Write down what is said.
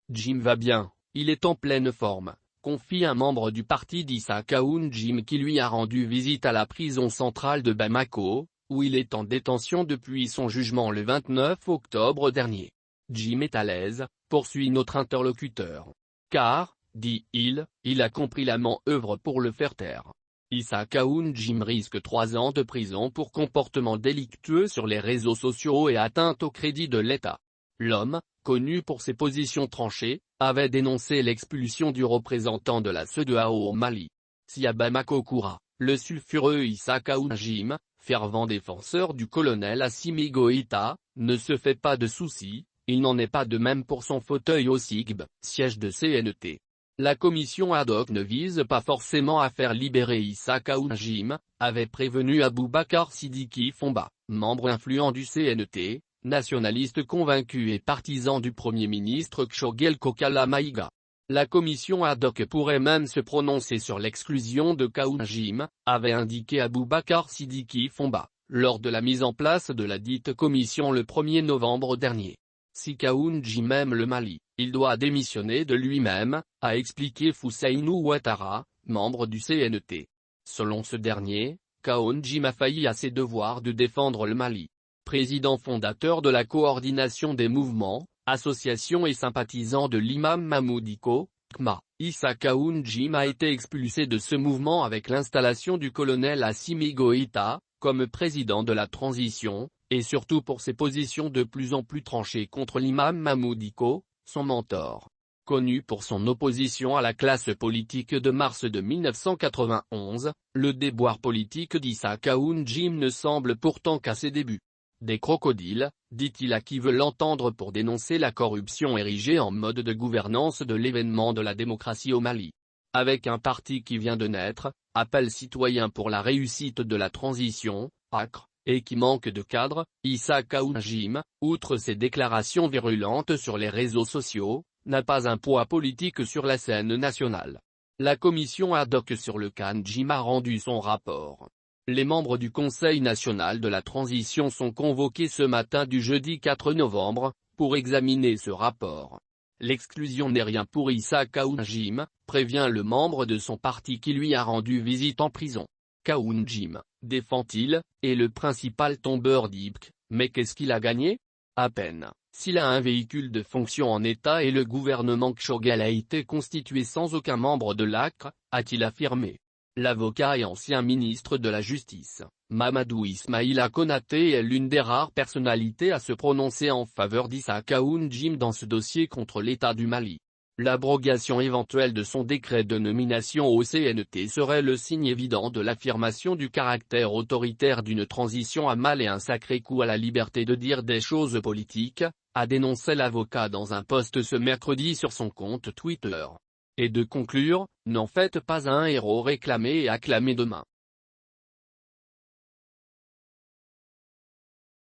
Jim va bien, il est en pleine forme, confie un membre du parti d'Issac Aoun Jim qui lui a rendu visite à la prison centrale de Bamako, où il est en détention depuis son jugement le 29 octobre dernier. Jim est à l'aise, poursuit notre interlocuteur. Car, dit-il, il a compris la manœuvre pour le faire taire. Issac Aoun Jim risque 3 ans de prison pour comportement délictueux sur les réseaux sociaux et atteinte au crédit de l'État. L'homme, connu pour ses positions tranchées, avait dénoncé l'expulsion du représentant de la CEDEAO au Mali. Sia Bamako Koura, le sulfureux Issac Aoun Jim, fervent défenseur du colonel Assimi Goïta, ne se fait pas de soucis, il n'en est pas de même pour son fauteuil au SIGB, siège de CNT. La commission ad hoc ne vise pas forcément à faire libérer Issac Aoun Jim, avait prévenu Aboubacar Sidiki Fomba, membre influent du CNT, nationaliste convaincu et partisan du Premier ministre Tchogel Kokala Maïga. La commission ad hoc pourrait même se prononcer sur l'exclusion de Aoun Jim, avait indiqué Aboubacar Sidiki Fomba, lors de la mise en place de la dite commission le 1er novembre dernier. Si Aoun Jim aime le Mali, il doit démissionner de lui-même, a expliqué Foussainou Ouattara, membre du CNT. Selon ce dernier, Aoun Jim a failli à ses devoirs de défendre le Mali. Président fondateur de la coordination des mouvements, associations et sympathisants de l'imam Mamoudiko, KMA, Issac Aoun Jim a été expulsé de ce mouvement avec l'installation du colonel Assimi Goïta, comme président de la transition, et surtout pour ses positions de plus en plus tranchées contre l'imam Mamoudiko, son mentor. Connu pour son opposition à la classe politique de mars de 1991, le déboire politique d'Issac Aoun Jim ne semble pourtant qu'à ses débuts. Des crocodiles, dit-il à qui veut l'entendre pour dénoncer la corruption érigée en mode de gouvernance de l'événement de la démocratie au Mali. Avec un parti qui vient de naître, Appel citoyen pour la réussite de la transition, ACRE, et qui manque de cadre, Issac Aoun Jim, outre ses déclarations virulentes sur les réseaux sociaux, n'a pas un poids politique sur la scène nationale. La commission ad hoc sur le cas Jim a rendu son rapport. Les membres du Conseil national de la transition sont convoqués ce matin du jeudi 4 novembre, pour examiner ce rapport. L'exclusion n'est rien pour Issac Aoun Jim, prévient le membre de son parti qui lui a rendu visite en prison. Aoun Jim, défend-il, est le principal tombeur d'Ibk, mais qu'est-ce qu'il a gagné? À peine, s'il a un véhicule de fonction en État et le gouvernement Tchogel a été constitué sans aucun membre de l'ACRE, a-t-il affirmé. L'avocat et ancien ministre de la Justice, Mamadou Ismaïla Konaté est l'une des rares personnalités à se prononcer en faveur d'Issac Aoun Jim dans ce dossier contre l'État du Mali. L'abrogation éventuelle de son décret de nomination au CNT serait le signe évident de l'affirmation du caractère autoritaire d'une transition à mal et un sacré coup à la liberté de dire des choses politiques, a dénoncé l'avocat dans un post ce mercredi sur son compte Twitter. Et de conclure, n'en faites pas un héros réclamé et acclamé demain.